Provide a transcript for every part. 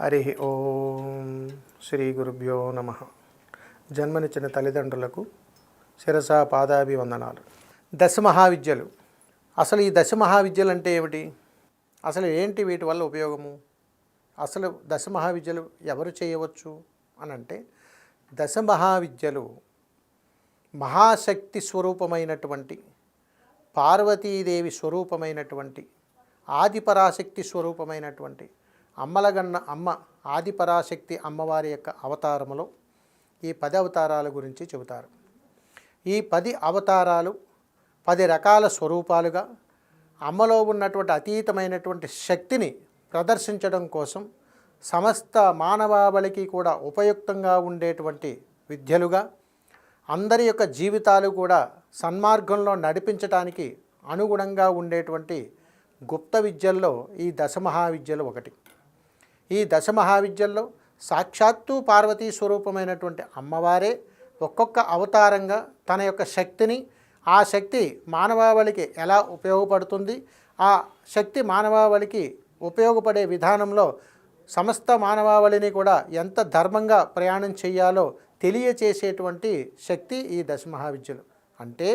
హరి ఓం శ్రీ గురుభ్యో నమ. జన్మనిచ్చిన తల్లిదండ్రులకు శిరస పాదాభివందనాలు. దశమహావిద్యలు. అసలు ఈ దశమహావిద్యలు అంటే ఏమిటి? అసలు ఏంటి వీటి వల్ల ఉపయోగము? అసలు దశమహావిద్యలు ఎవరు చేయవచ్చు అని అంటే, దశమహావిద్యలు మహాశక్తి స్వరూపమైనటువంటి, పార్వతీదేవి స్వరూపమైనటువంటి, ఆదిపరాశక్తి స్వరూపమైనటువంటి అమ్మలగన్న అమ్మ ఆదిపరాశక్తి అమ్మవారి యొక్క అవతారములో ఈ 10 అవతారాల గురించి చెబుతారు. ఈ 10 అవతారాలు 10 రకాల స్వరూపాలుగా అమ్మలో ఉన్నటువంటి అతీతమైనటువంటి శక్తిని ప్రదర్శించడం కోసం సమస్త మానవాళికి కూడా ఉపయుక్తంగా ఉండేటువంటి విద్యలుగా, అందరి యొక్క జీవితాలు కూడా సన్మార్గంలో నడిపించడానికి అనుగుణంగా ఉండేటువంటి గుప్త విద్యల్లో ఈ దశమహావిద్యలు ఒకటి. ఈ దశమహావిద్యల్లో సాక్షాత్తు పార్వతీ స్వరూపమైనటువంటి అమ్మవారే ఒక్కొక్క అవతారంగా తన యొక్క శక్తిని, ఆ శక్తి మానవాళికి ఎలా ఉపయోగపడుతుంది, ఆ శక్తి మానవాళికి ఉపయోగపడే విధానంలో సమస్త మానవాళిని కూడా ఎంత ధర్మంగా ప్రయాణం చేయాలో తెలియచేసేటువంటి శక్తి ఈ దశమహావిద్యలు. అంటే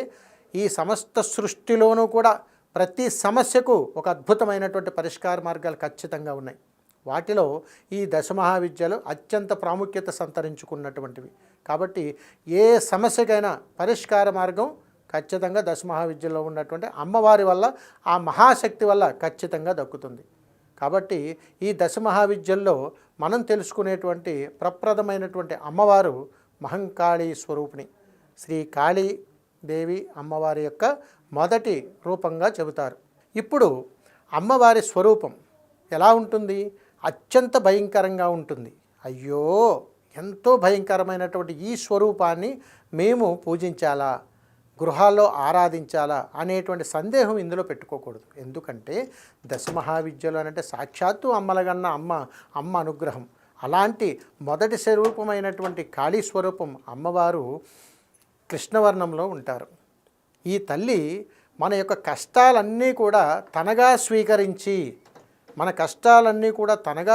ఈ సమస్త సృష్టిలోనూ కూడా ప్రతి సమస్యకు ఒక అద్భుతమైనటువంటి పరిష్కార మార్గాలు ఖచ్చితంగా ఉన్నాయి. వాటిలో ఈ దశమహావిద్యలు అత్యంత ప్రాముఖ్యత సంతరించుకున్నటువంటివి. కాబట్టి ఏ సమస్యకైనా పరిష్కార మార్గం ఖచ్చితంగా దశమహావిద్యలో ఉన్నటువంటి అమ్మవారి వల్ల, ఆ మహాశక్తి వల్ల ఖచ్చితంగా దక్కుతుంది. కాబట్టి ఈ దశమహావిద్యల్లో మనం తెలుసుకునేటువంటి ప్రప్రదమైనటువంటి అమ్మవారు మహంకాళీ స్వరూపిణి, శ్రీ కాళీదేవి అమ్మవారి యొక్క మొదటి రూపంగా చెబుతారు. ఇప్పుడు అమ్మవారి స్వరూపం ఎలా ఉంటుంది? అత్యంత భయంకరంగా ఉంటుంది. అయ్యో, ఎంతో భయంకరమైనటువంటి ఈ స్వరూపాన్ని మేము పూజించాలా, గృహాల్లో ఆరాధించాలా అనేటువంటి సందేహం ఇందులో పెట్టుకోకూడదు. ఎందుకంటే దశమహావిద్యలు అంటే సాక్షాత్తు అమ్మలగన్న అమ్మ అనుగ్రహం. అలాంటి మొదటి స్వరూపమైనటువంటి కాళీ స్వరూపం అమ్మవారు కృష్ణవర్ణంలో ఉంటారు. ఈ తల్లి మన యొక్క కష్టాలన్నీ కూడా తనగా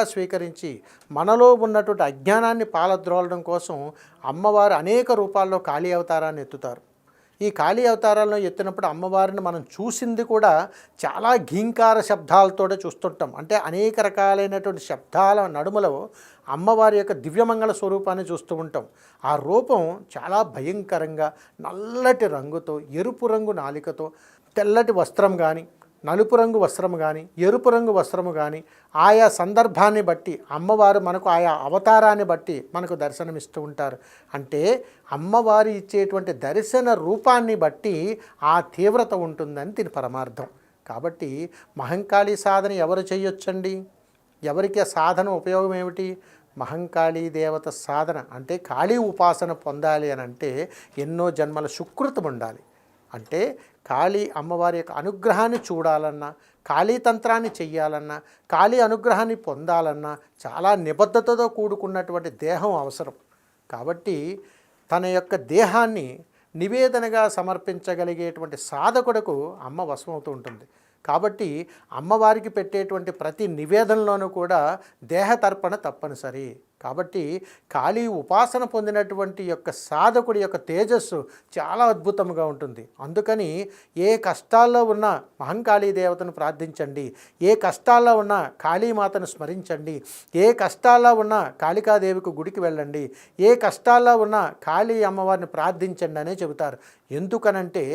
స్వీకరించి, మనలో ఉన్నటువంటి అజ్ఞానాన్ని పాలద్రోలడం కోసం అమ్మవారు అనేక రూపాల్లో కాళీ అవతారాన్ని ఎత్తుతారు. ఈ కాళీ అవతారాలను ఎత్తినప్పుడు అమ్మవారిని మనం చూసింది కూడా చాలా ఘీంకార శబ్దాలతో చూస్తుంటాం. అంటే అనేక రకాలైనటువంటి శబ్దాల నడుమలో అమ్మవారి యొక్క దివ్యమంగళ స్వరూపాన్ని చూస్తూ ఉంటాం. ఆ రూపం చాలా భయంకరంగా నల్లటి రంగుతో, ఎరుపు రంగు నాలికతో, తెల్లటి వస్త్రం కానీ, నలుపు రంగు వస్త్రము కానీ, ఎరుపు రంగు వస్త్రము కానీ, ఆయా సందర్భాన్ని బట్టి అమ్మవారు మనకు ఆయా అవతారాన్ని బట్టి మనకు దర్శనమిస్తూ ఉంటారు. అంటే అమ్మవారు ఇచ్చేటువంటి దర్శన రూపాన్ని బట్టి ఆ తీవ్రత ఉంటుందని దీని పరమార్థం. కాబట్టి మహంకాళీ సాధన ఎవరు చేయొచ్చండి? ఎవరికి ఆ సాధన ఉపయోగం ఏమిటి? మహంకాళీ దేవత సాధన అంటే కాళీ ఉపాసన పొందాలి అని అంటే ఎన్నో జన్మల సుకృతం ఉండాలి. అంటే కాళీ అమ్మవారి యొక్క అనుగ్రహాన్ని చూడాలన్నా, కాళీ తంత్రాన్ని చెయ్యాలన్నా, కాళీ అనుగ్రహాన్ని పొందాలన్నా చాలా నిబద్ధతతో కూడుకున్నటువంటి దేహం అవసరం. కాబట్టి తన యొక్క దేహాన్ని నివేదనగా సమర్పించగలిగేటువంటి సాధకుడకు అమ్మ వశమవుతూ ఉంటుంది. కాబట్టి అమ్మవారికి పెట్టేటువంటి ప్రతి నివేదనలోనూ కూడా దేహతర్పణ తప్పనిసరి. కాబట్టి కాళీ ఉపాసన పొందినటువంటి యొక్క సాధకుడి యొక్క తేజస్సు చాలా అద్భుతంగా ఉంటుంది. అందుకని ఏ కష్టాల్లో ఉన్న మహంకాళీ దేవతను ప్రార్థించండి, ఏ కష్టాల్లో ఉన్న కాళీమాతను స్మరించండి, ఏ కష్టాల్లో ఉన్న కాళికాదేవికి గుడికి వెళ్ళండి, ఏ కష్టాల్లో ఉన్న కాళీ అమ్మవారిని ప్రార్థించండి అనే చెబుతారు. ఎందుకనంటే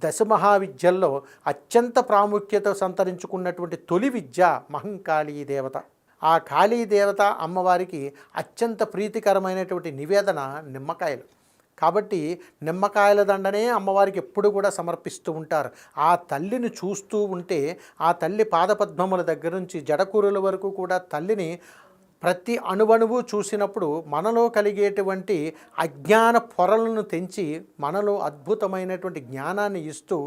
దశమహావిద్యల్లో అత్యంత ప్రాముఖ్యత సంతరించుకున్నటువంటి తొలి విద్య మహంకాళీ దేవత. ఆ కాళీ దేవత అమ్మవారికి అత్యంత ప్రీతికరమైనటువంటి నివేదన నిమ్మకాయలు. కాబట్టి నిమ్మకాయల దండనే అమ్మవారికి ఎప్పుడు కూడా సమర్పిస్తూ ఉంటారు. ఆ తల్లిని చూస్తూ ఉంటే, ఆ తల్లి పాదపద్మముల దగ్గర నుంచి జడకూరుల వరకు కూడా తల్లిని ప్రతి అణువణువు చూసినప్పుడు మనలో కలిగేటువంటి అజ్ఞాన పొరలను తెంచి మనలో అద్భుతమైనటువంటి జ్ఞానాన్ని ఇస్తూ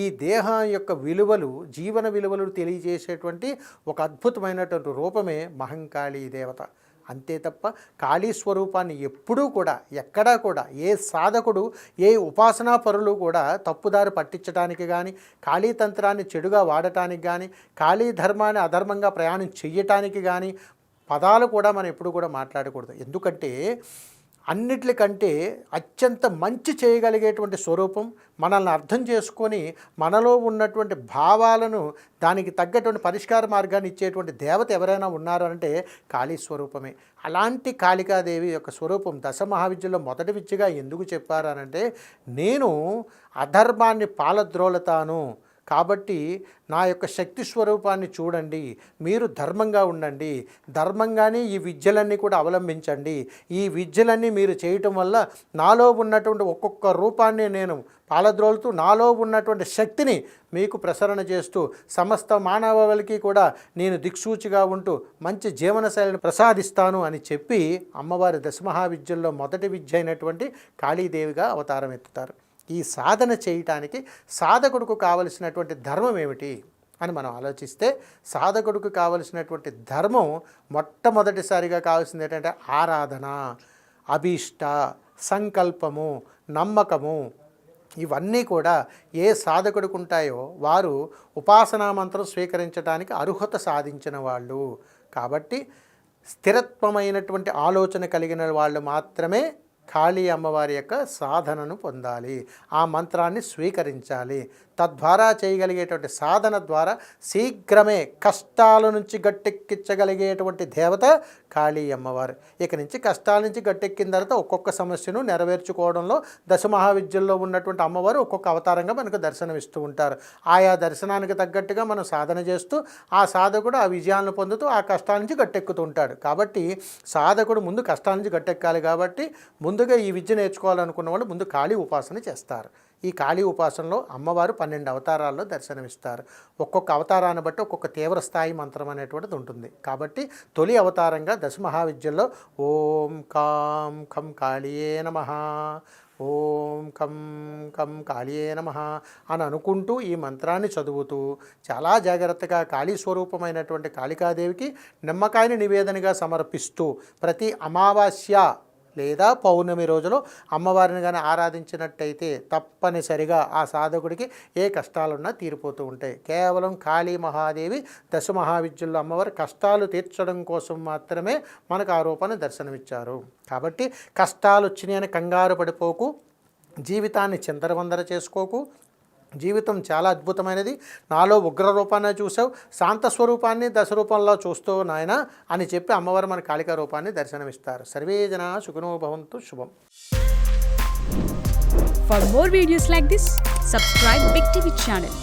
ఈ దేహం యొక్క విలువలు, జీవన విలువలు తెలియజేసేటువంటి ఒక అద్భుతమైనటువంటి రూపమే మహంకాళీ దేవత. అంతే తప్ప కాళీ స్వరూపాన్ని ఎప్పుడూ కూడా, ఎక్కడా కూడా ఏ సాధకుడు, ఏ ఉపాసనా పరులు కూడా తప్పుదారి పట్టించడానికి కానీ, కాళీ తంత్రాన్ని చెడుగా వాడటానికి కానీ, కాళీ ధర్మాన్ని అధర్మంగా ప్రయాణం చెయ్యటానికి కానీ పదాలు కూడా మనం ఎప్పుడు కూడా మాట్లాడకూడదు. ఎందుకంటే అన్నిట్లకంటే అత్యంత మంచి చేయగలిగేటువంటి స్వరూపం, మనల్ని అర్థం చేసుకొని మనలో ఉన్నటువంటి భావాలను దానికి తగ్గటువంటి పరిష్కార మార్గాన్ని ఇచ్చేటువంటి దేవత ఎవరైనా ఉన్నారు అంటే కాళీ స్వరూపమే. అలాంటి కాళికాదేవి యొక్క స్వరూపం దశ మహావిద్యలో మొదటి విద్యగా ఎందుకు చెప్పారు అనంటే, నేను అధర్మాన్ని పాలద్రోలతాను కాబట్టి నా యొక్క శక్తి స్వరూపాన్ని చూడండి, మీరు ధర్మంగా ఉండండి, ధర్మంగానే ఈ విద్యలన్నీ కూడా అవలంబించండి. ఈ విద్యలన్నీ మీరు చేయటం వల్ల నాలో ఉన్నటువంటి ఒక్కొక్క రూపాన్ని నేను పాలద్రోలుతూ నాలో ఉన్నటువంటి శక్తిని మీకు ప్రసరణ చేస్తూ సమస్త మానవాళికి కూడా నేను దిక్సూచిగా ఉంటూ మంచి జీవనశైలిని ప్రసాదిస్తాను అని చెప్పి అమ్మవారి దశమహావిద్యల్లో మొదటి విద్య అయినటువంటి కాళీదేవిగా అవతారం ఎత్తుతారు. ఈ సాధన చేయటానికి సాధకుడికి కావలసినటువంటి ధర్మం ఏమిటి అని మనం ఆలోచిస్తే, సాధకుడికి కావలసినటువంటి ధర్మం మొట్టమొదటిసారిగా కావాల్సింది ఏంటంటే ఆరాధన, అభీష్ట, సంకల్పము, నమ్మకము. ఇవన్నీ కూడా ఏ సాధకుడికి ఉంటాయో వారు ఉపాసనా మంత్రం స్వీకరించడానికి అర్హత సాధించిన వాళ్ళు. కాబట్టి స్థిరత్వమైనటువంటి ఆలోచన కలిగిన వాళ్ళు మాత్రమే కాళీ అమ్మవారి యొక్క సాధనను పొందాలి, ఆ మంత్రాన్ని స్వీకరించాలి. తద్వారా చేయగలిగేటువంటి సాధన ద్వారా శీఘ్రమే కష్టాల నుంచి గట్టెక్కించగలిగేటువంటి దేవత కాళీ అమ్మవారు. ఇక నుంచి కష్టాల నుంచి గట్టెక్కిన తర్వాత ఒక్కొక్క సమస్యను నెరవేర్చుకోవడంలో దశమహావిద్యల్లో ఉన్నటువంటి అమ్మవారు ఒక్కొక్క అవతారంగా మనకు దర్శనమిస్తూ ఉంటారు. ఆయా దర్శనానికి తగ్గట్టుగా మనం సాధన చేస్తూ ఆ సాధకుడు ఆ విజయాలను పొందుతూ ఆ కష్టాల నుంచి గట్టెక్కుతూ ఉంటాడు. కాబట్టి సాధకుడు ముందు కష్టాల నుంచి గట్టెక్కాలి. కాబట్టి ముందుగా ఈ విద్య నేర్చుకోవాలనుకున్న వాళ్ళు ముందు కాళీ ఉపాసన చేస్తారు. ఈ కాళీ ఉపాసనలో అమ్మవారు 12 అవతారాల్లో దర్శనమిస్తారు. ఒక్కొక్క అవతారాన్ని బట్టి ఒక్కొక్క తీవ్ర స్థాయి మంత్రం అనేటువంటిది ఉంటుంది. కాబట్టి తొలి అవతారంగా దశమహావిద్యల్లో ఓం కాం ఖం కాళీయే నమః, ఓం కం కం కాళీయే నమః అని అనుకుంటూ ఈ మంత్రాన్ని చదువుతూ చాలా జాగ్రత్తగా కాళీ స్వరూపమైనటువంటి కాళికాదేవికి నిమ్మకాయని నివేదనగా సమర్పిస్తూ ప్రతి అమావాస్య లేదా పౌర్ణమి రోజులో అమ్మవారిని కానీ ఆరాధించినట్టయితే తప్పనిసరిగా ఆ సాధకుడికి ఏ కష్టాలున్నా తీరిపోతూ ఉంటాయి. కేవలం కాళీ మహాదేవి దశమహావిద్యల్లో అమ్మవారి కష్టాలు తీర్చడం కోసం మాత్రమే మనకు ఆ రూపాన్ని దర్శనమిచ్చారు. కాబట్టి కష్టాలు వచ్చినాయని కంగారు పడిపోకు, జీవితాన్ని చిందరవందర చేసుకోకు. జీవితం చాలా అద్భుతమైనది, నాలో ఉగ్ర రూపాన్ని చూసావు, శాంత స్వరూపాన్ని దశరూపంలో చూస్తూ నాయన అని చెప్పి అమ్మవారు మన కాళికా రూపాన్ని దర్శనమిస్తారు. సర్వే జనా సుఖినో భవంతు. శుభం. For more videos like this, subscribe Big TV channel.